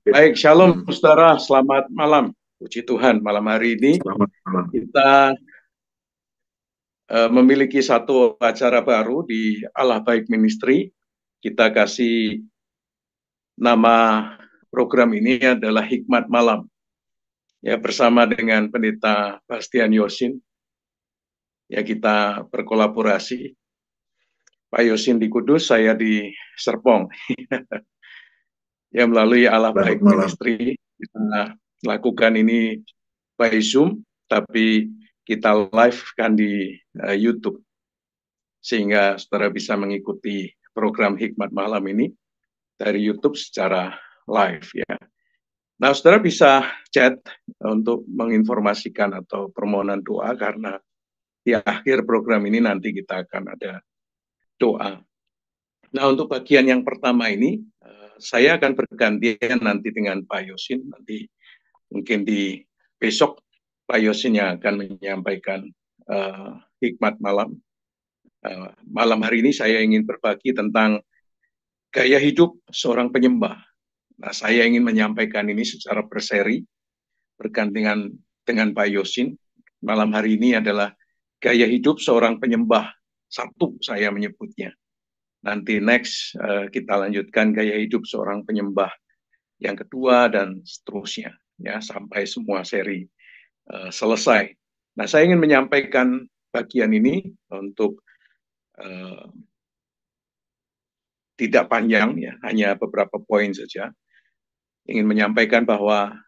Baik, shalom Hmm, saudara, selamat malam. Puji Tuhan, malam hari ini selamat malam. kita memiliki satu acara baru di Allah Baik Ministry. Kita kasih nama program ini adalah Hikmat Malam. Ya, bersama dengan Pendeta Bastian Yosin, ya kita berkolaborasi. Pak Yosin di Kudus, saya di Serpong. Ya, melalui Allah Selamat Baik malam. Ministry, kita lakukan ini by Zoom, tapi kita live kan di YouTube. Sehingga saudara bisa mengikuti program Hikmat Malam ini dari YouTube secara live ya. Nah, saudara bisa chat untuk menginformasikan atau permohonan doa karena di akhir program ini nanti kita akan ada doa. Nah, untuk bagian yang pertama ini, saya akan bergantian nanti dengan Pak Yosin. Nanti mungkin di besok Pak Yosin yang akan menyampaikan hikmat malam. Malam hari ini saya ingin berbagi tentang gaya hidup seorang penyembah. Nah, saya ingin menyampaikan ini secara berseri, bergantian dengan Pak Yosin. Malam hari ini adalah gaya hidup seorang penyembah. Satu saya menyebutnya. Nanti next kita lanjutkan gaya hidup seorang penyembah yang kedua dan seterusnya ya sampai semua seri selesai. Nah, saya ingin menyampaikan bagian ini untuk uh, tidak panjang ya, hanya beberapa poin saja. Ingin menyampaikan bahwa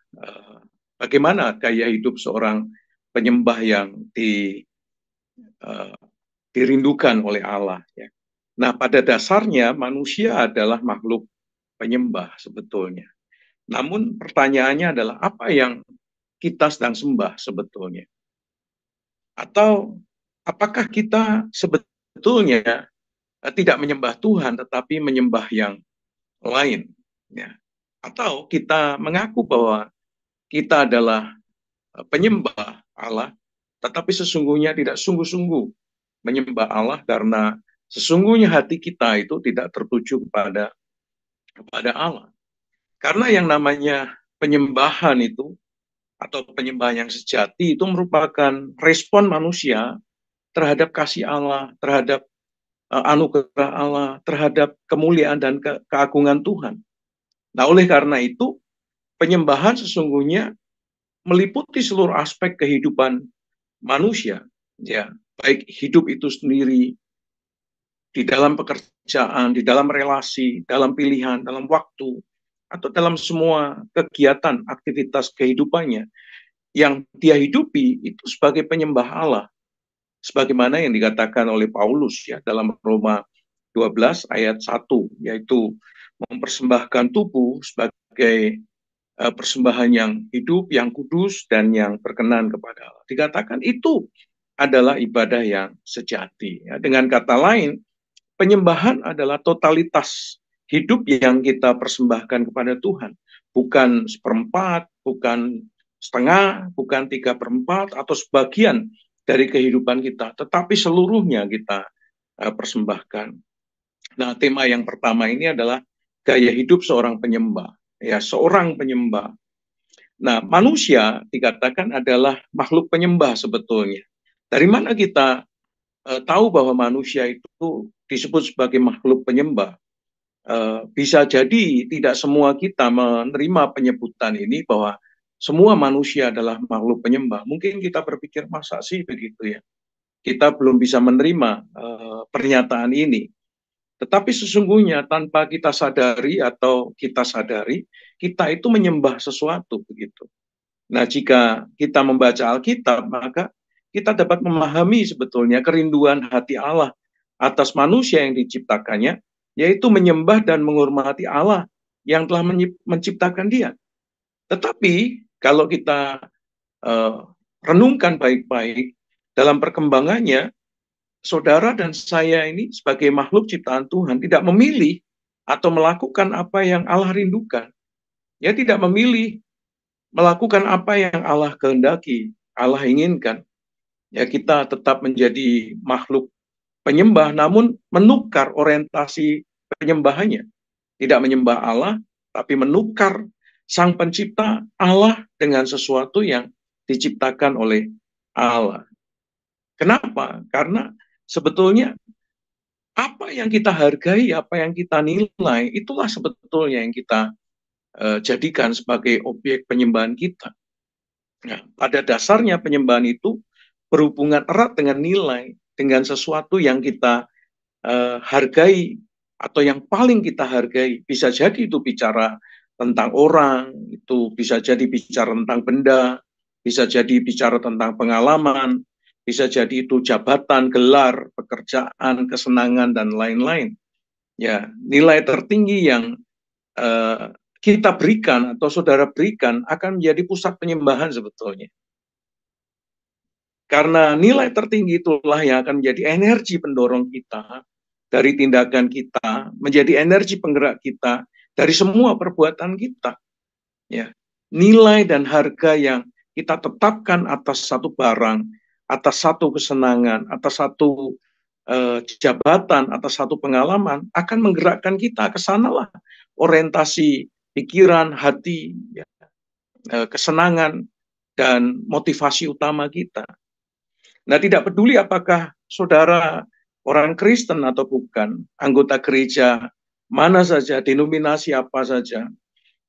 bagaimana gaya hidup seorang penyembah yang uh, dirindukan oleh Allah. Ya. Nah, pada dasarnya manusia adalah makhluk penyembah sebetulnya. Namun pertanyaannya adalah apa yang kita sedang sembah sebetulnya? Atau apakah kita sebetulnya tidak menyembah Tuhan tetapi menyembah yang lain? Ya. Atau kita mengaku bahwa kita adalah penyembah Allah, tetapi sesungguhnya tidak sungguh-sungguh menyembah Allah karena sesungguhnya hati kita itu tidak tertuju kepada Allah. Karena yang namanya penyembahan itu atau penyembahan yang sejati itu merupakan respon manusia terhadap kasih Allah, terhadap anugerah Allah, terhadap kemuliaan dan keagungan Tuhan. Nah, oleh karena itu, penyembahan sesungguhnya meliputi seluruh aspek kehidupan manusia, ya, baik hidup itu sendiri, di dalam pekerjaan, di dalam relasi, dalam pilihan, dalam waktu, atau dalam semua kegiatan, aktivitas kehidupannya yang dia hidupi itu sebagai penyembah Allah. Sebagaimana yang dikatakan oleh Paulus ya dalam Roma 12 ayat 1, yaitu mempersembahkan tubuh sebagai persembahan yang hidup, yang kudus, dan yang berkenan kepada Allah. Dikatakan itu adalah ibadah yang sejati. Ya. Dengan kata lain, penyembahan adalah totalitas hidup yang kita persembahkan kepada Tuhan. Bukan seperempat, bukan setengah, bukan 3/4, atau sebagian dari kehidupan kita, tetapi seluruhnya kita persembahkan. Nah, tema yang pertama ini adalah gaya hidup seorang penyembah. Ya, seorang penyembah. Nah, manusia dikatakan adalah makhluk penyembah sebetulnya. Dari mana kita tahu bahwa manusia itu disebut sebagai makhluk penyembah? Bisa jadi tidak semua kita menerima penyebutan ini bahwa semua manusia adalah makhluk penyembah. Mungkin kita berpikir masa sih begitu ya. Kita belum bisa menerima pernyataan ini. Tetapi sesungguhnya tanpa kita sadari atau kita sadari, kita itu menyembah sesuatu begitu. Nah, jika kita membaca Alkitab, maka kita dapat memahami sebetulnya kerinduan hati Allah atas manusia yang diciptakannya, yaitu menyembah dan menghormati Allah yang telah menciptakan dia. Tetapi kalau kita uh, renungkan baik-baik dalam perkembangannya, saudara dan saya ini sebagai makhluk ciptaan Tuhan tidak memilih atau melakukan apa yang Allah rindukan. Ya tidak memilih melakukan apa yang Allah kehendaki, Allah inginkan. Ya kita tetap menjadi makhluk penyembah namun menukar orientasi penyembahannya. Tidak menyembah Allah tapi menukar Sang Pencipta Allah dengan sesuatu yang diciptakan oleh Allah. Kenapa? Karena sebetulnya apa yang kita hargai, apa yang kita nilai, itulah sebetulnya yang kita jadikan sebagai objek penyembahan kita. Nah, pada dasarnya penyembahan itu berhubungan erat dengan nilai, dengan sesuatu yang kita hargai atau yang paling kita hargai. Bisa jadi itu bicara tentang orang, itu bisa jadi bicara tentang benda, bisa jadi bicara tentang pengalaman, bisa jadi itu jabatan, gelar, pekerjaan, kesenangan, dan lain-lain. Ya, nilai tertinggi yang kita berikan atau saudara berikan akan menjadi pusat penyembahan sebetulnya. Karena nilai tertinggi itulah yang akan menjadi energi pendorong kita dari tindakan kita, menjadi energi penggerak kita dari semua perbuatan kita. Ya, nilai dan harga yang kita tetapkan atas satu barang, atas satu kesenangan, atas satu jabatan, atas satu pengalaman akan menggerakkan kita ke sanalah orientasi pikiran, hati, ya, kesenangan dan motivasi utama kita. Nah, tidak peduli apakah saudara orang Kristen atau bukan, anggota gereja mana saja, denominasi apa saja,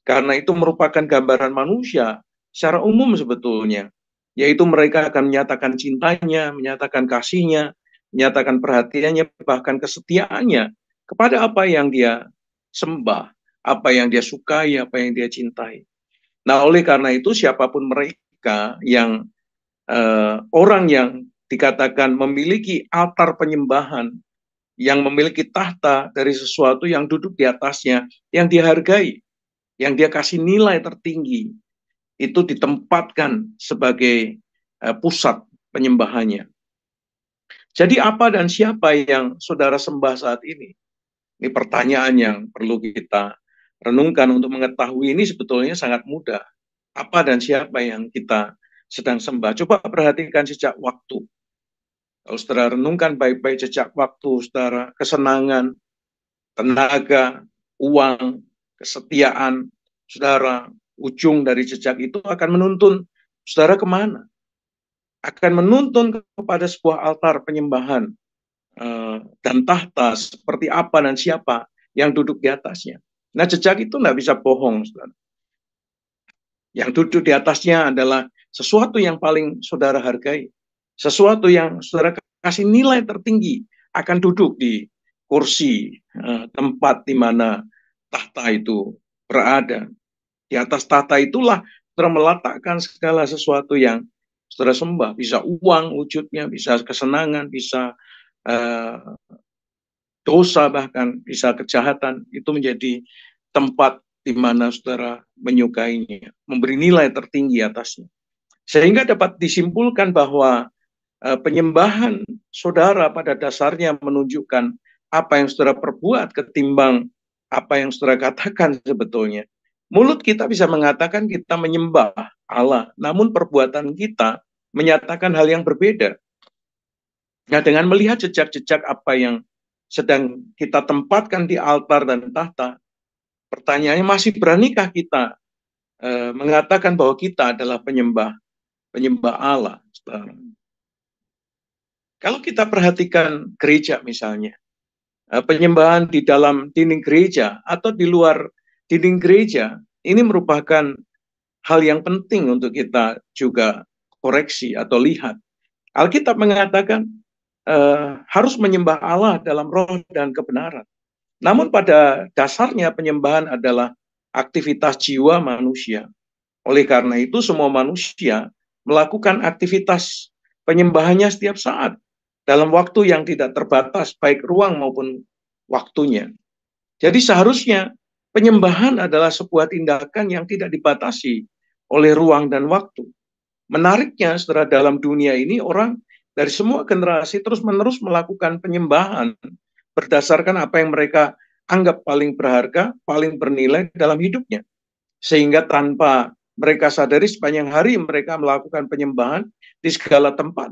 karena itu merupakan gambaran manusia secara umum sebetulnya, yaitu mereka akan menyatakan cintanya, menyatakan kasihnya, menyatakan perhatiannya, bahkan kesetiaannya kepada apa yang dia sembah, apa yang dia sukai, apa yang dia cintai. Nah, oleh karena itu siapapun mereka yang orang yang dikatakan memiliki altar penyembahan, yang memiliki tahta dari sesuatu yang duduk di atasnya, yang dihargai, yang dia kasih nilai tertinggi, itu ditempatkan sebagai pusat penyembahannya. Jadi apa dan siapa yang saudara sembah saat ini? Ini pertanyaan yang perlu kita renungkan. Untuk mengetahui ini sebetulnya sangat mudah. Apa dan siapa yang kita sedang sembah? Coba perhatikan sejak waktu. Kalau saudara renungkan baik-baik sejak waktu, saudara, kesenangan, tenaga, uang, kesetiaan, saudara, ujung dari jejak itu akan menuntun saudara kemana? Akan menuntun kepada sebuah altar penyembahan dan tahta seperti apa dan siapa yang duduk di atasnya. Nah, jejak itu nggak bisa bohong, saudara. Yang duduk di atasnya adalah sesuatu yang paling saudara hargai, sesuatu yang saudara kasih nilai tertinggi akan duduk di kursi tempat di mana tahta itu berada. Di atas tahta itulah saudara meletakkan segala sesuatu yang saudara sembah. Bisa uang wujudnya, bisa kesenangan, bisa dosa, bahkan bisa kejahatan. Itu menjadi tempat di mana saudara menyukainya, memberi nilai tertinggi atasnya. Sehingga dapat disimpulkan bahwa penyembahan saudara pada dasarnya menunjukkan apa yang saudara perbuat ketimbang apa yang saudara katakan sebetulnya. Mulut kita bisa mengatakan kita menyembah Allah, namun perbuatan kita menyatakan hal yang berbeda. Nah, dengan melihat jejak-jejak apa yang sedang kita tempatkan di altar dan tahta, pertanyaannya, masih beranikah kita mengatakan bahwa kita adalah penyembah Allah? Kalau kita perhatikan gereja misalnya, penyembahan di dalam dinding gereja atau di luar dinding gereja, ini merupakan hal yang penting untuk kita juga koreksi atau lihat. Alkitab mengatakan harus menyembah Allah dalam roh dan kebenaran. Namun pada dasarnya penyembahan adalah aktivitas jiwa manusia. Oleh karena itu semua manusia melakukan aktivitas penyembahannya setiap saat dalam waktu yang tidak terbatas, baik ruang maupun waktunya. Jadi seharusnya penyembahan adalah sebuah tindakan yang tidak dibatasi oleh ruang dan waktu. Menariknya, saudara, dalam dunia ini orang dari semua generasi terus-menerus melakukan penyembahan berdasarkan apa yang mereka anggap paling berharga, paling bernilai dalam hidupnya. Sehingga tanpa mereka sadari sepanjang hari mereka melakukan penyembahan di segala tempat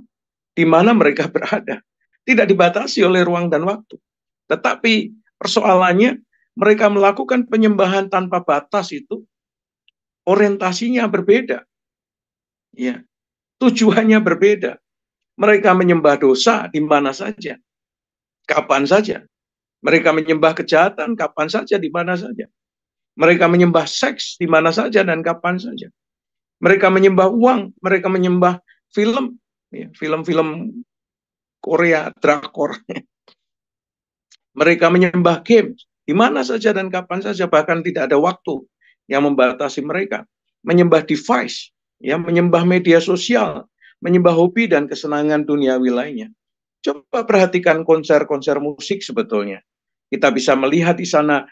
di mana mereka berada. Tidak dibatasi oleh ruang dan waktu. Tetapi persoalannya mereka melakukan penyembahan tanpa batas itu orientasinya berbeda, ya, tujuannya berbeda. Mereka menyembah dosa di mana saja, kapan saja. Mereka menyembah kejahatan kapan saja, di mana saja. Mereka menyembah seks di mana saja dan kapan saja. Mereka menyembah uang, mereka menyembah film, ya, film-film Korea, drakor. Mereka menyembah game di mana saja dan kapan saja, bahkan tidak ada waktu yang membatasi mereka. Menyembah device, ya, menyembah media sosial, menyembah hobi dan kesenangan duniawi lainnya. Coba perhatikan konser-konser musik sebetulnya. Kita bisa melihat di sana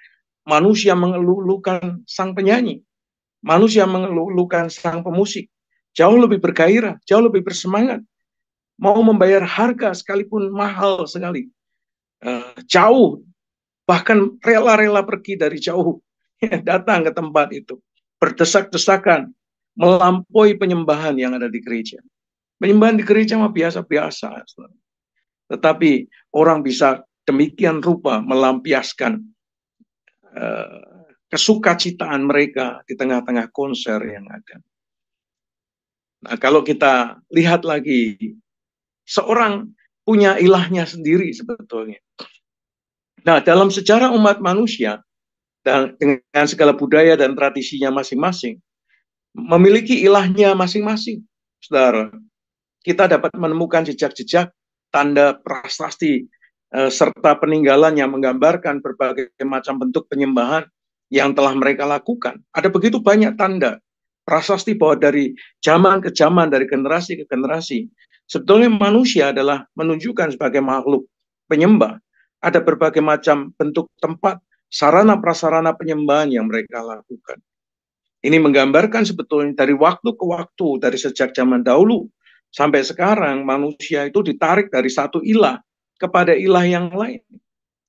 manusia mengeluhkan sang penyanyi, manusia mengeluhkan sang pemusik. Jauh lebih bergairah, jauh lebih bersemangat. Mau membayar harga sekalipun mahal sekali. Jauh, bahkan rela-rela pergi dari jauh, datang ke tempat itu. Berdesak-desakan, melampaui penyembahan yang ada di gereja. Penyembahan di gereja mah biasa-biasa. Tetapi orang bisa demikian rupa melampiaskan kesukacitaan mereka di tengah-tengah konser yang ada. Nah, kalau kita lihat lagi, seorang punya ilahnya sendiri sebetulnya. Nah, dalam sejarah umat manusia, dan dengan segala budaya dan tradisinya masing-masing, memiliki ilahnya masing-masing. Saudara, kita dapat menemukan jejak-jejak, tanda prasasti, serta peninggalan yang menggambarkan berbagai macam bentuk penyembahan yang telah mereka lakukan. Ada begitu banyak tanda prasasti bahwa dari zaman ke zaman, dari generasi ke generasi, sebetulnya manusia adalah menunjukkan sebagai makhluk penyembah. Ada berbagai macam bentuk tempat, sarana prasarana penyembahan yang mereka lakukan. Ini menggambarkan sebetulnya dari waktu ke waktu, dari sejak zaman dahulu sampai sekarang, manusia itu ditarik dari satu ilah kepada ilah yang lain,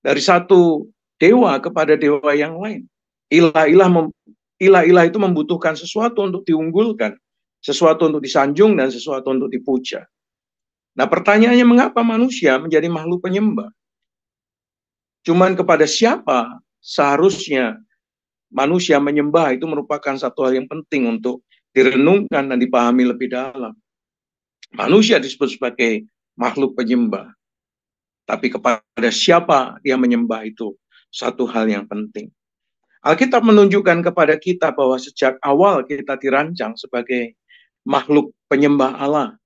dari satu dewa kepada dewa yang lain. Ilah-ilah itu membutuhkan sesuatu untuk diunggulkan, sesuatu untuk disanjung, dan sesuatu untuk dipuja. Nah, pertanyaannya, mengapa manusia menjadi makhluk penyembah? Cuman kepada siapa seharusnya manusia menyembah itu merupakan satu hal yang penting untuk direnungkan dan dipahami lebih dalam. Manusia disebut sebagai makhluk penyembah, tapi kepada siapa dia menyembah itu satu hal yang penting. Alkitab menunjukkan kepada kita bahwa sejak awal kita dirancang sebagai makhluk penyembah Allah.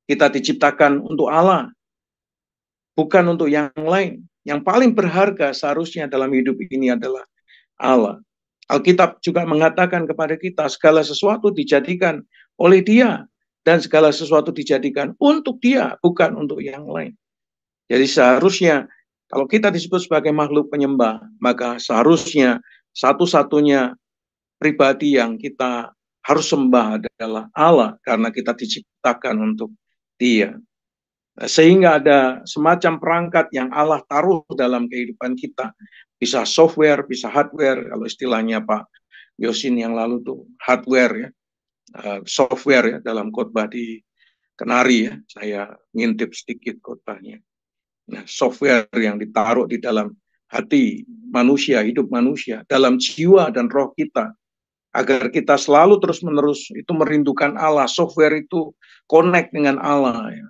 Kita diciptakan untuk Allah, bukan untuk yang lain. Yang paling berharga seharusnya dalam hidup ini adalah Allah. Alkitab juga mengatakan kepada kita, segala sesuatu dijadikan oleh Dia, dan segala sesuatu dijadikan untuk Dia, bukan untuk yang lain. Jadi seharusnya, kalau kita disebut sebagai makhluk penyembah, maka seharusnya satu-satunya pribadi yang kita harus sembah adalah Allah, karena kita diciptakan untuk Dia. Sehingga ada semacam perangkat yang Allah taruh dalam kehidupan kita. Bisa software, bisa hardware, kalau istilahnya Pak Yosin yang lalu tuh hardware ya, software ya, dalam khotbah di Kenari ya, saya ngintip sedikit khotbahnya. Nah, software yang ditaruh di dalam hati manusia, hidup manusia, dalam jiwa dan roh kita, agar kita selalu terus-menerus itu merindukan Allah. Software itu connect dengan Allah, ya.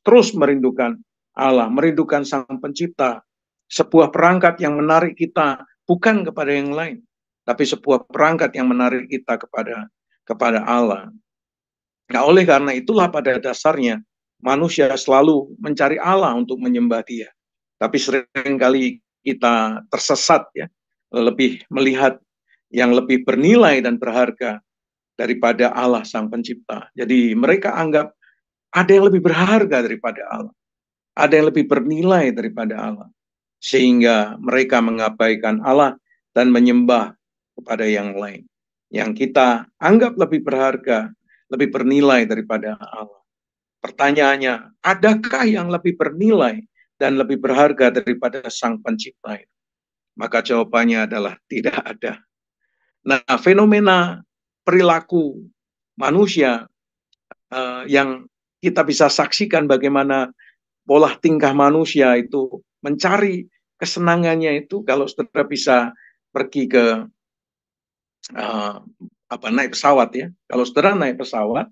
Terus merindukan Allah, merindukan Sang Pencipta. Sebuah perangkat yang menarik kita bukan kepada yang lain, tapi sebuah perangkat yang menarik kita kepada Allah. Nah, oleh karena itulah pada dasarnya manusia selalu mencari Allah untuk menyembah Dia. Tapi seringkali kita tersesat ya, lebih melihat yang lebih bernilai dan berharga daripada Allah Sang Pencipta. Jadi mereka anggap ada yang lebih berharga daripada Allah. Ada yang lebih bernilai daripada Allah. Sehingga mereka mengabaikan Allah dan menyembah kepada yang lain. Yang kita anggap lebih berharga, lebih bernilai daripada Allah. Pertanyaannya, adakah yang lebih bernilai dan lebih berharga daripada Sang Pencipta? Maka jawabannya adalah tidak ada. Nah, fenomena perilaku manusia yang kita bisa saksikan bagaimana pola tingkah manusia itu mencari kesenangannya itu, kalau saudara bisa pergi ke naik pesawat ya. Kalau saudara naik pesawat,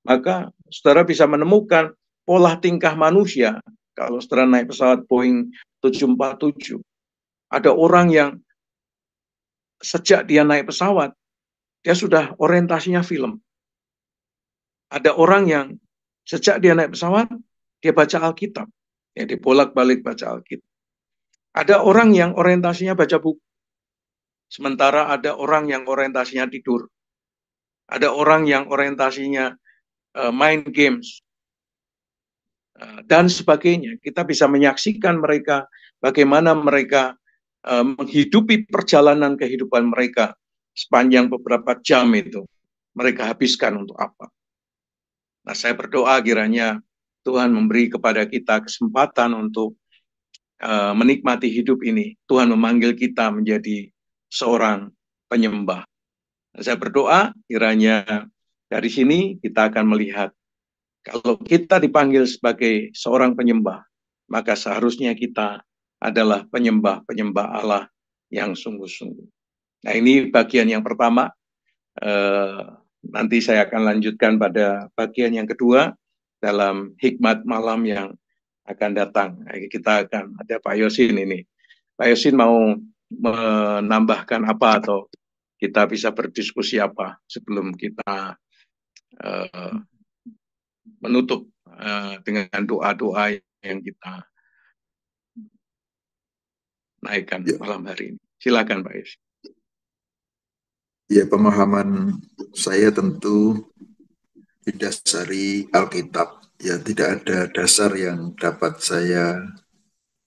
maka saudara bisa menemukan pola tingkah manusia. Kalau saudara naik pesawat Boeing 747, ada orang yang sejak dia naik pesawat, dia sudah orientasinya film. Ada orang yang sejak dia naik pesawat, dia baca Alkitab. Ya, dia bolak-balik baca Alkitab. Ada orang yang orientasinya baca buku. Sementara ada orang yang orientasinya tidur. Ada orang yang orientasinya main games. Dan sebagainya. Kita bisa menyaksikan mereka, bagaimana mereka menghidupi perjalanan kehidupan mereka sepanjang beberapa jam itu. Mereka habiskan untuk apa? Nah, saya berdoa kiranya Tuhan memberi kepada kita kesempatan untuk menikmati hidup ini. Tuhan memanggil kita menjadi seorang penyembah. Nah, saya berdoa kiranya dari sini kita akan melihat kalau kita dipanggil sebagai seorang penyembah, maka seharusnya kita adalah penyembah-penyembah Allah yang sungguh-sungguh. Nah, ini bagian yang pertama. Nanti saya akan lanjutkan pada bagian yang kedua dalam hikmat malam yang akan datang. Kita akan ada Pak Yosin ini. Pak Yosin mau menambahkan apa atau kita bisa berdiskusi apa sebelum kita menutup dengan doa-doa yang kita naikkan malam hari ini. Silakan Pak Yosin. Ya, pemahaman saya tentu didasari Alkitab. Ya, tidak ada dasar yang dapat saya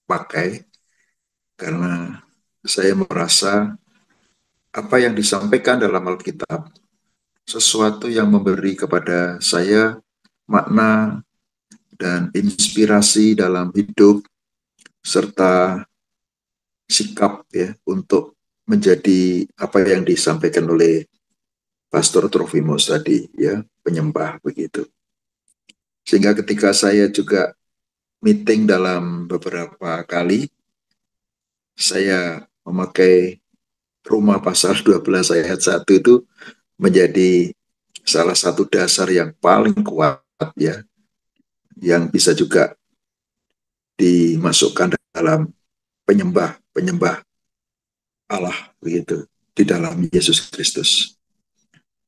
pakai karena saya merasa apa yang disampaikan dalam Alkitab sesuatu yang memberi kepada saya makna dan inspirasi dalam hidup serta sikap ya untuk menjadi apa yang disampaikan oleh Pastor Trofimus tadi ya, penyembah begitu. Sehingga ketika saya juga meeting dalam beberapa kali, saya memakai Roma pasal 12 ayat 1 itu menjadi salah satu dasar yang paling kuat ya, yang bisa juga dimasukkan dalam penyembah Allah begitu di dalam Yesus Kristus.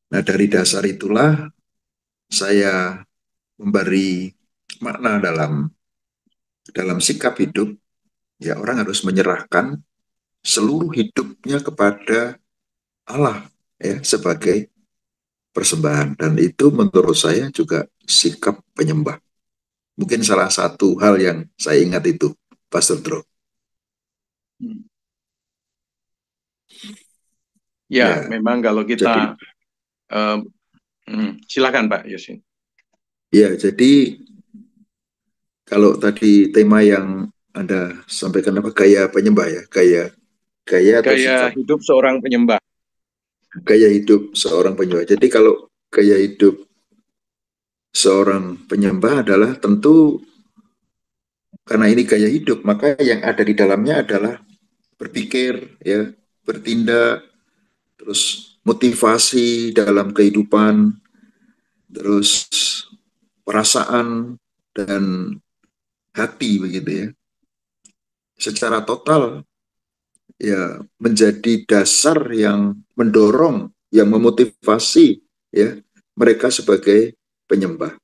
Nah, dari dasar itulah saya memberi makna dalam sikap hidup. Ya, orang harus menyerahkan seluruh hidupnya kepada Allah ya sebagai persembahan, dan itu menurut saya juga sikap penyembah. Mungkin salah satu hal yang saya ingat itu, Pastor Tro. Ya, memang kalau kita silakan Pak Yosin. Ya, jadi kalau tadi tema yang Anda sampaikan apa, gaya penyembah ya, gaya atau sikap? Hidup seorang penyembah. Gaya hidup seorang penyembah. Jadi kalau gaya hidup seorang penyembah adalah tentu karena ini gaya hidup, maka yang ada di dalamnya adalah berpikir, ya, bertindak, terus motivasi dalam kehidupan, terus perasaan dan hati begitu ya. Secara total ya menjadi dasar yang mendorong, yang memotivasi ya mereka sebagai penyembah.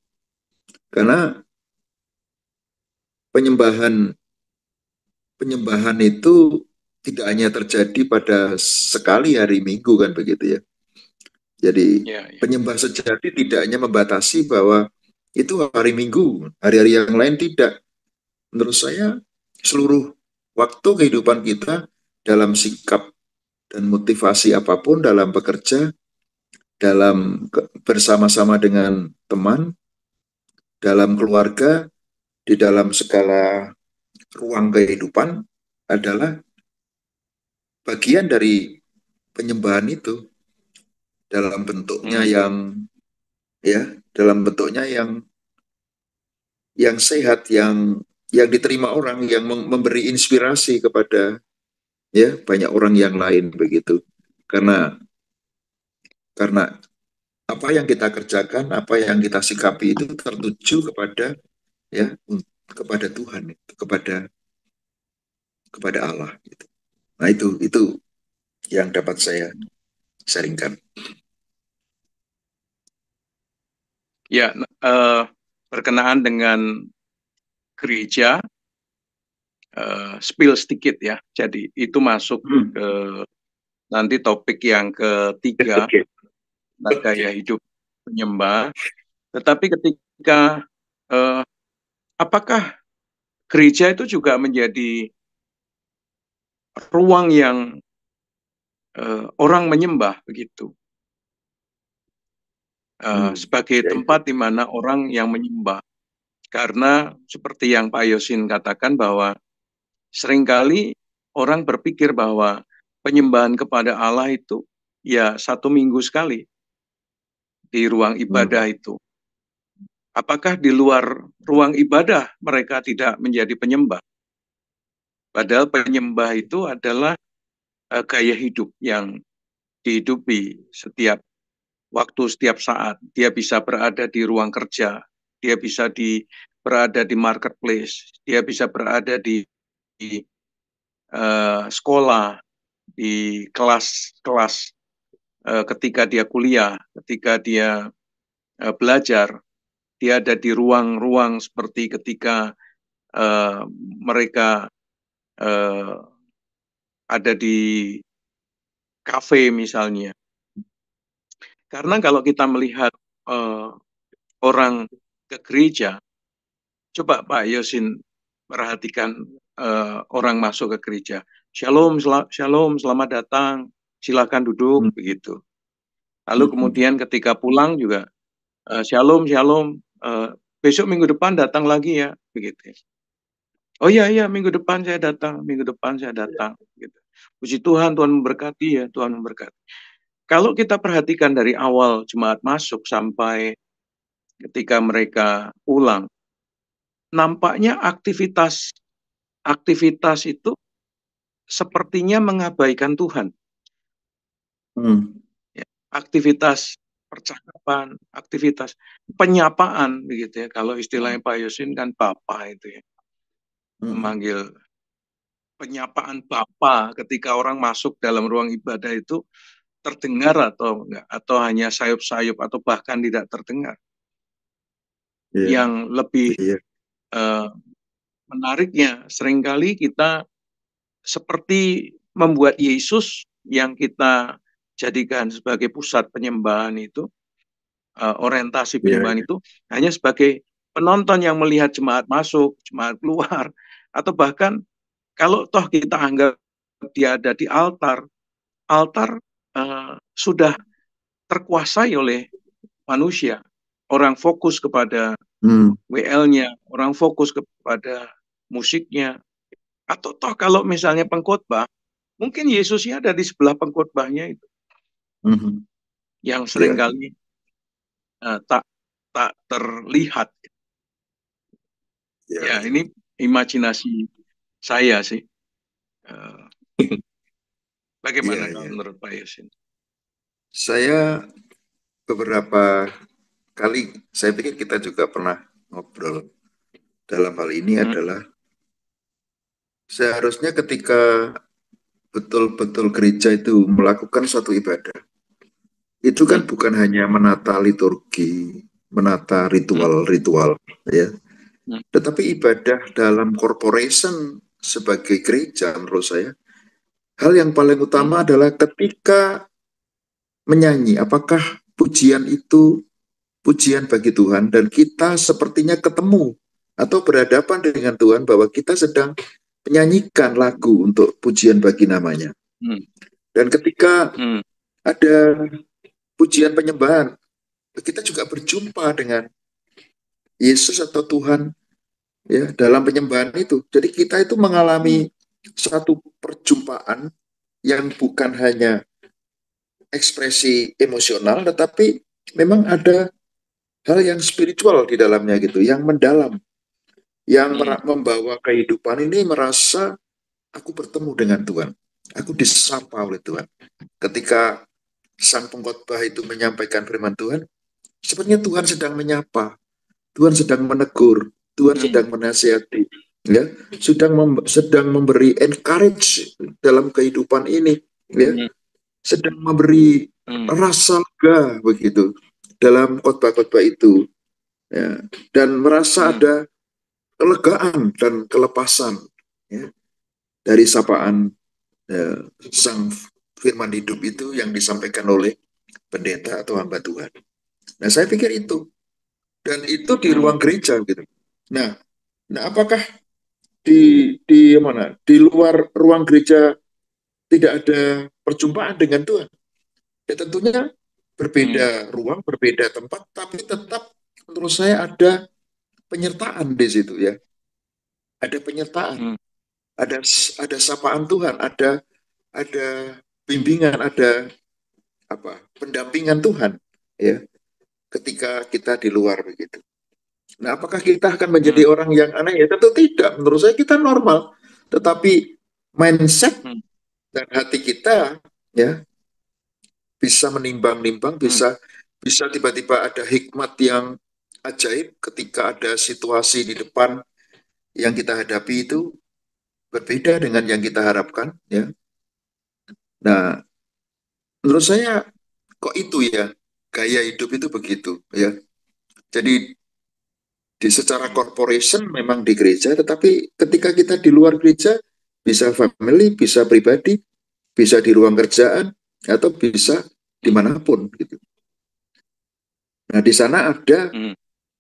Karena penyembahan itu tidak hanya terjadi pada sekali hari Minggu kan begitu ya. Jadi penyembah sejati tidak hanya membatasi bahwa itu hari Minggu, hari-hari yang lain tidak. Menurut saya seluruh waktu kehidupan kita dalam sikap dan motivasi apapun, dalam bekerja, dalam bersama-sama dengan teman, dalam keluarga, di dalam segala ruang kehidupan adalah bagian dari penyembahan itu dalam bentuknya yang sehat, yang diterima orang, yang memberi inspirasi kepada ya banyak orang yang lain begitu. Karena Karena apa yang kita kerjakan, apa yang kita sikapi itu tertuju kepada ya kepada Tuhan, kepada Allah. Gitu. Nah itu yang dapat saya sharingkan. Ya, berkenaan dengan gereja, spill sedikit ya. Jadi itu masuk ke nanti topik yang ketiga, gaya hidup penyembah. Tetapi ketika apakah gereja itu juga menjadi ruang yang orang menyembah begitu, sebagai tempat di mana orang yang menyembah. Karena seperti yang Pak Yosin katakan bahwa seringkali orang berpikir bahwa penyembahan kepada Allah itu ya 1 minggu sekali di ruang ibadah itu. Apakah di luar ruang ibadah mereka tidak menjadi penyembah? Padahal penyembah itu adalah gaya hidup yang dihidupi setiap waktu, setiap saat. Dia bisa berada di ruang kerja, dia bisa berada di marketplace, dia bisa berada di sekolah, di kelas-kelas, ketika dia kuliah, ketika dia belajar, dia ada di ruang-ruang seperti ketika mereka ada di kafe misalnya. Karena kalau kita melihat orang ke gereja, coba Pak Yosin perhatikan orang masuk ke gereja. Shalom, shalom, selamat datang, silakan duduk, begitu. Lalu kemudian ketika pulang juga, shalom, shalom, besok minggu depan datang lagi ya, begitu. Oh iya, iya, minggu depan saya datang, minggu depan saya datang. Gitu. Puji Tuhan, Tuhan memberkati ya, Tuhan memberkati. Kalau kita perhatikan dari awal jemaat masuk sampai ketika mereka pulang, nampaknya aktivitas itu sepertinya mengabaikan Tuhan. Ya, aktivitas percakapan, aktivitas penyapaan, begitu ya. Kalau istilahnya Pak Yosin kan Bapak itu ya, memanggil penyapaan Bapa ketika orang masuk dalam ruang ibadah itu terdengar atau enggak, atau hanya sayup-sayup atau bahkan tidak terdengar. Yang lebih menariknya, seringkali kita seperti membuat Yesus yang kita jadikan sebagai pusat penyembahan itu, orientasi penyembahan itu hanya sebagai penonton yang melihat jemaat masuk, jemaat keluar, atau bahkan kalau toh kita anggap dia ada di altar sudah terkuasai oleh manusia. Orang fokus kepada WL-nya, orang fokus kepada musiknya. Atau toh kalau misalnya pengkhotbah, mungkin Yesusnya ada di sebelah pengkhotbahnya itu. Yang seringkali tak terlihat. Ya, ini imajinasi saya sih. Bagaimana menurut Pak Yosin? Saya beberapa kali, saya pikir kita juga pernah ngobrol dalam hal ini adalah seharusnya ketika betul-betul gereja itu melakukan suatu ibadah, itu kan bukan hanya menata liturgi, menata ritual-ritual, ya, tetapi ibadah dalam corporation sebagai gereja menurut saya, hal yang paling utama adalah ketika menyanyi, apakah pujian itu pujian bagi Tuhan dan kita sepertinya ketemu atau berhadapan dengan Tuhan bahwa kita sedang menyanyikan lagu untuk pujian bagi namanya. Dan ketika ada pujian penyembahan, kita juga berjumpa dengan Yesus atau Tuhan ya dalam penyembahan itu. Jadi kita itu mengalami satu perjumpaan yang bukan hanya ekspresi emosional, tetapi memang ada hal yang spiritual di dalamnya gitu, yang mendalam, yang membawa kehidupan ini merasa aku bertemu dengan Tuhan, aku disapa oleh Tuhan. Ketika sang pengkhotbah itu menyampaikan firman Tuhan, sepertinya Tuhan sedang menyapa, Tuhan sedang menegur, Tuhan sedang menasihati, ya, sedang memberi encourage dalam kehidupan ini, ya, sedang memberi rasa lega begitu dalam khotbah-khotbah itu, ya, dan merasa ada kelegaan dan kelepasan, ya, dari sapaan sang firman hidup itu yang disampaikan oleh pendeta atau hamba Tuhan. Nah, saya pikir itu, dan itu di ruang gereja gitu. Nah, apakah di mana? Di luar ruang gereja tidak ada perjumpaan dengan Tuhan? Ya tentunya berbeda ruang, berbeda tempat, tapi tetap menurut saya ada penyertaan di situ ya. Ada penyertaan, ada sapaan Tuhan, ada bimbingan, ada pendampingan Tuhan ya ketika kita di luar begitu. Nah, apakah kita akan menjadi orang yang aneh? Ya tentu tidak. Menurut saya kita normal. Tetapi mindset dan hati kita ya bisa menimbang-nimbang, bisa tiba-tiba ada hikmat yang ajaib ketika ada situasi di depan yang kita hadapi itu berbeda dengan yang kita harapkan ya. Nah, menurut saya kok itu ya gaya hidup itu begitu ya. Jadi di secara corporation memang di gereja, tetapi ketika kita di luar gereja bisa family, bisa pribadi, bisa di ruang kerjaan, atau bisa dimanapun gitu. Nah di sana ada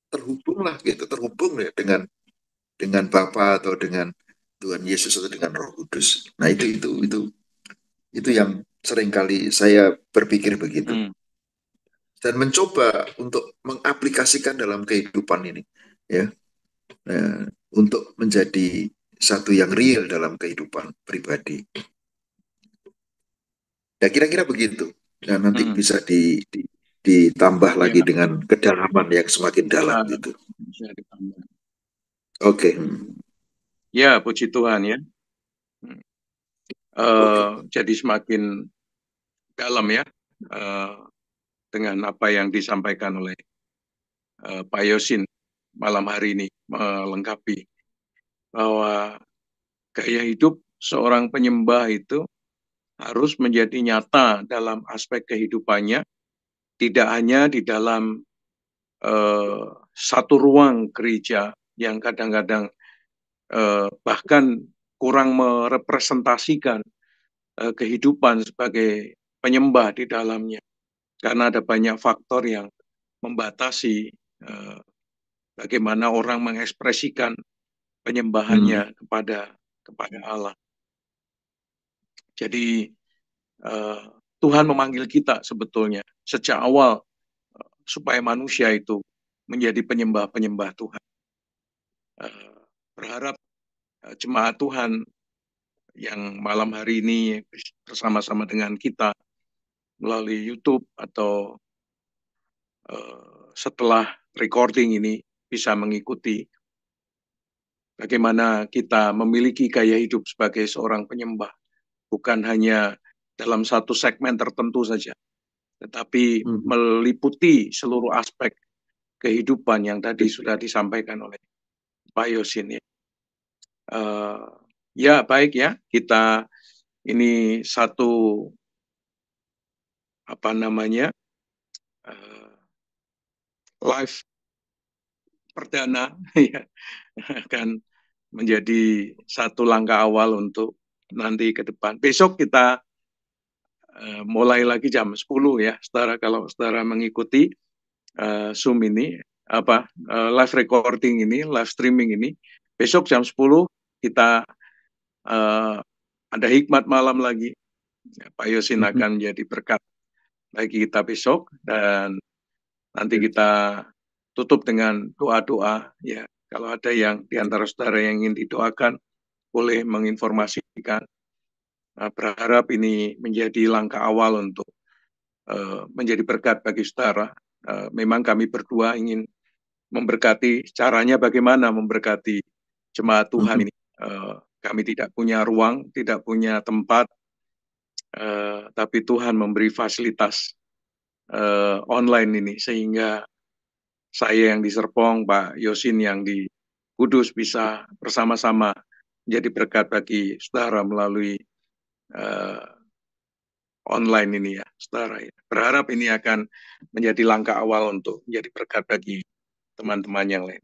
terhubung lah gitu, terhubung ya dengan Bapa atau dengan Tuhan Yesus atau dengan Roh Kudus. Nah itu yang seringkali saya berpikir begitu dan mencoba untuk mengaplikasikan dalam kehidupan ini ya. Nah, untuk menjadi satu yang real dalam kehidupan pribadi. Ya kira-kira begitu. Dan nanti bisa ditambah lagi dengan kedalaman yang semakin dalam gitu. Bisa ditambah. Oke. Ya, puji Tuhan ya. Jadi semakin dalam ya dengan apa yang disampaikan oleh Pak Yosin malam hari ini, melengkapi bahwa gaya hidup seorang penyembah itu harus menjadi nyata dalam aspek kehidupannya, tidak hanya di dalam satu ruang gereja yang kadang-kadang bahkan kurang merepresentasikan kehidupan sebagai penyembah di dalamnya, karena ada banyak faktor yang membatasi bagaimana orang mengekspresikan penyembahannya kepada Allah. Jadi Tuhan memanggil kita sebetulnya sejak awal supaya manusia itu menjadi penyembah-penyembah Tuhan. Berharap jemaat Tuhan yang malam hari ini bersama-sama dengan kita melalui YouTube atau setelah recording ini bisa mengikuti bagaimana kita memiliki gaya hidup sebagai seorang penyembah, bukan hanya dalam satu segmen tertentu saja, tetapi meliputi seluruh aspek kehidupan yang tadi sudah disampaikan oleh Pak Yosin. Ya baik ya, kita ini satu live perdana ya, akan menjadi satu langkah awal untuk nanti ke depan. Besok kita mulai lagi jam 10 ya, saudara, kalau saudara mengikuti Zoom ini, live recording ini, live streaming ini, besok jam 10 kita ada hikmat malam lagi. Pak Yosin akan menjadi berkat bagi kita besok, dan nanti kita tutup dengan doa-doa ya. Kalau ada yang di antara saudara yang ingin didoakan, boleh menginformasikan. Berharap ini menjadi langkah awal untuk menjadi berkat bagi saudara. Memang kami berdua ingin memberkati, caranya bagaimana memberkati jemaat Tuhan ini. Kami tidak punya ruang, tidak punya tempat, tapi Tuhan memberi fasilitas online ini sehingga saya yang di Serpong, Pak Yosin yang di Kudus bisa bersama-sama menjadi berkat bagi saudara melalui uh, online ini ya, saudara ya. Berharap ini akan menjadi langkah awal untuk menjadi berkat bagi teman-teman yang lain.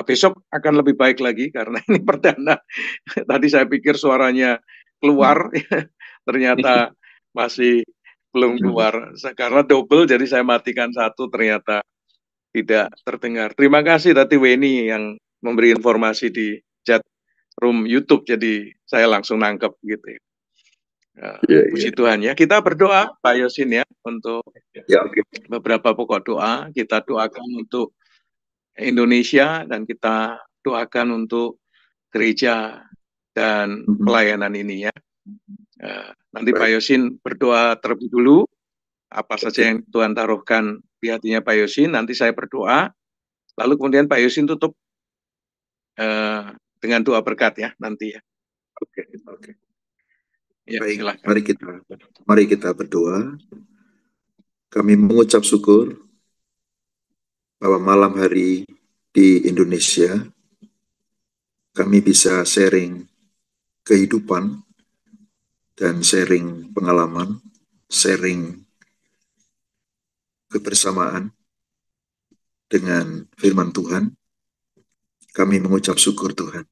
Besok akan lebih baik lagi karena ini perdana. Tadi saya pikir suaranya keluar, ternyata masih belum keluar. Karena double, jadi saya matikan satu, ternyata tidak terdengar. Terima kasih tadi Weni yang memberi informasi di chat room YouTube, jadi saya langsung nangkep gitu ya. Puji Tuhan ya. Kita berdoa Pak Yosin ya untuk beberapa pokok doa. Kita doakan untuk Indonesia dan kita doakan untuk gereja dan pelayanan ini ya. Nanti Pak Yosin berdoa terlebih dulu apa saja yang Tuhan taruhkan di hatinya Pak Yosin. Nanti saya berdoa, lalu kemudian Pak Yosin tutup dengan doa berkat ya nanti ya. Oke. Ya, baik, silakan. Mari kita berdoa. Kami mengucap syukur bahwa malam hari di Indonesia kami bisa sharing kehidupan dan sharing pengalaman, sharing kebersamaan dengan firman Tuhan. Kami mengucap syukur Tuhan.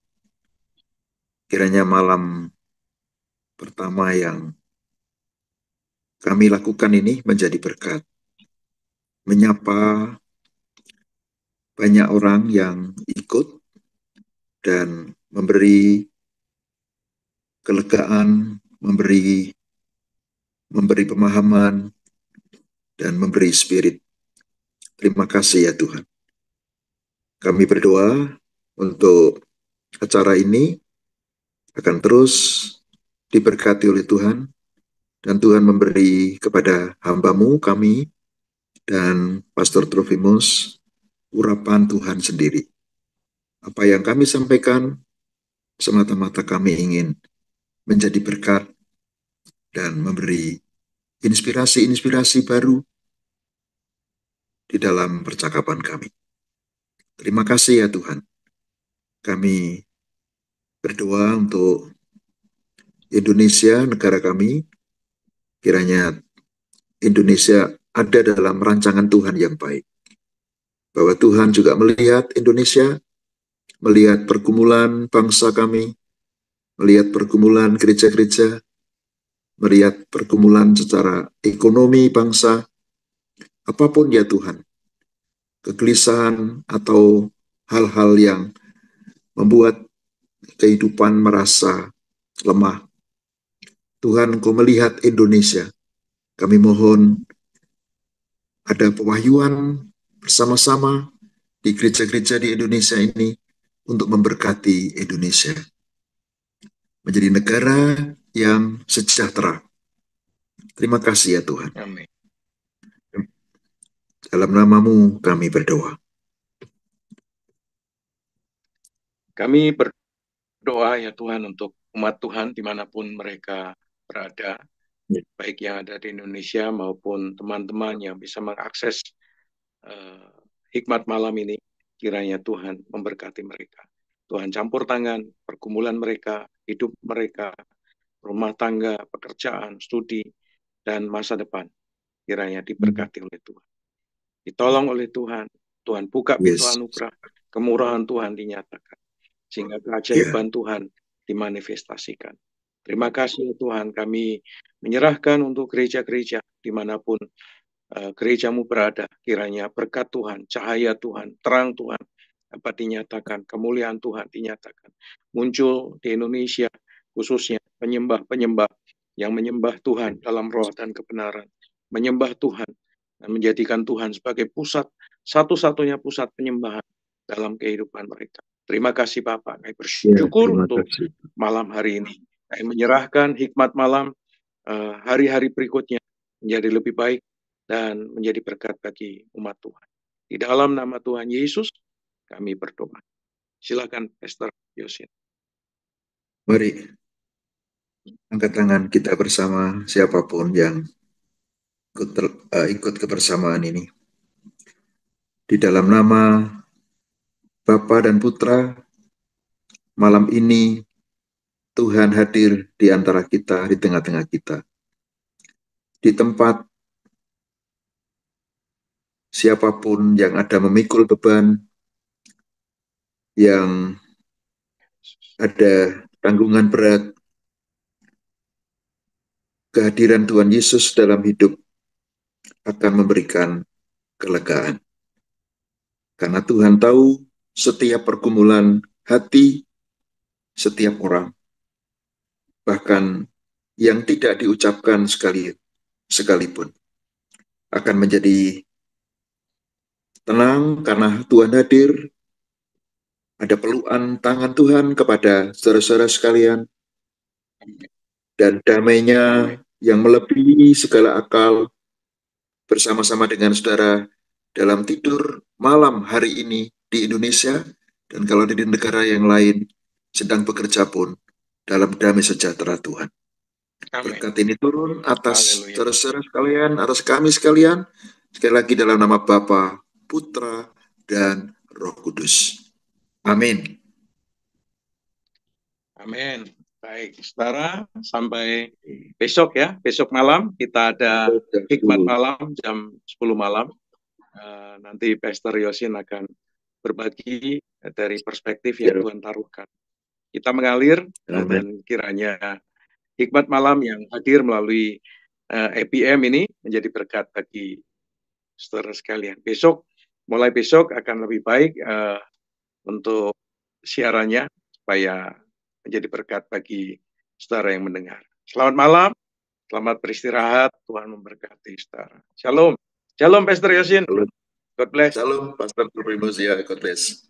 Kiranya malam pertama yang kami lakukan ini menjadi berkat. Menyapa banyak orang yang ikut dan memberi kelegaan, memberi pemahaman, dan memberi spirit. Terima kasih ya Tuhan. Kami berdoa untuk acara ini akan terus diberkati oleh Tuhan, dan Tuhan memberi kepada hamba-Mu kami dan Pastor Trofimus urapan Tuhan sendiri. Apa yang kami sampaikan semata-mata kami ingin menjadi berkat dan memberi inspirasi-inspirasi baru di dalam percakapan kami. Terima kasih ya Tuhan. Kami berdoa untuk Indonesia, negara kami. Kiranya Indonesia ada dalam rancangan Tuhan yang baik. Bahwa Tuhan juga melihat Indonesia, melihat pergumulan bangsa kami, melihat pergumulan gereja-gereja, melihat pergumulan secara ekonomi bangsa, apapun ya Tuhan, kegelisahan atau hal-hal yang membuat kehidupan merasa lemah. Tuhan, Engkau melihat Indonesia. Kami mohon ada pewahyuan bersama-sama di gereja-gereja di Indonesia ini untuk memberkati Indonesia menjadi negara yang sejahtera. Terima kasih ya Tuhan. Amin. Dalam nama-Mu kami berdoa. Kami berdoa ya Tuhan untuk umat Tuhan dimanapun mereka berada, baik yang ada di Indonesia maupun teman-teman yang bisa mengakses hikmat malam ini. Kiranya Tuhan memberkati mereka. Tuhan campur tangan pergumulan mereka, hidup mereka, rumah tangga, pekerjaan, studi, dan masa depan. Kiranya diberkati oleh Tuhan. Ditolong oleh Tuhan. Tuhan buka pintu anugerah, kemurahan Tuhan dinyatakan. Sehingga keajaiban Tuhan dimanifestasikan. Terima kasih Tuhan, kami menyerahkan untuk gereja-gereja dimanapun gerejamu berada. Kiranya berkat Tuhan, cahaya Tuhan, terang Tuhan dapat dinyatakan, kemuliaan Tuhan dinyatakan. Muncul di Indonesia khususnya penyembah-penyembah yang menyembah Tuhan dalam roh dan kebenaran. Menyembah Tuhan dan menjadikan Tuhan sebagai pusat, satu-satunya pusat penyembahan dalam kehidupan mereka. Terima kasih Bapak, kami bersyukur untuk malam hari ini. Kami menyerahkan hikmat malam hari-hari berikutnya menjadi lebih baik dan menjadi berkat bagi umat Tuhan. Di dalam nama Tuhan Yesus, kami berdoa. Silakan Pastor Yosin. Mari Angkat tangan kita bersama siapapun yang ikut kebersamaan ini. Di dalam nama Bapa dan Putra, malam ini Tuhan hadir di antara kita, di tengah-tengah kita. Di tempat siapapun yang ada memikul beban, yang ada tanggungan berat, kehadiran Tuhan Yesus dalam hidup akan memberikan kelegaan. Karena Tuhan tahu setiap pergumulan hati setiap orang, bahkan yang tidak diucapkan sekalipun, akan menjadi tenang karena Tuhan hadir. Ada pelukan tangan Tuhan kepada saudara-saudara sekalian, dan damainya yang melebihi segala akal bersama-sama dengan saudara dalam tidur malam hari ini di Indonesia, dan kalau di negara yang lain sedang bekerja pun dalam damai sejahtera Tuhan. Amin. Berkat ini turun atas saudara-saudara sekalian, atas kami sekalian, sekali lagi dalam nama Bapa, Putra, dan Roh Kudus. Amin. Amin. Baik, saudara, sampai besok ya. Besok malam kita ada hikmat malam jam 10 malam. Nanti Pastor Yosin akan berbagi dari perspektif yang Tuhan taruhkan. Kita mengalir. Amin. Dan kiranya hikmat malam yang hadir melalui APM ini menjadi berkat bagi saudara sekalian. Mulai besok akan lebih baik untuk siarannya supaya menjadi berkat bagi saudara yang mendengar. Selamat malam, selamat beristirahat, Tuhan memberkati saudara. Shalom. Shalom Pastor Yosin. God bless. Shalom Pastor Primus, ya, God bless.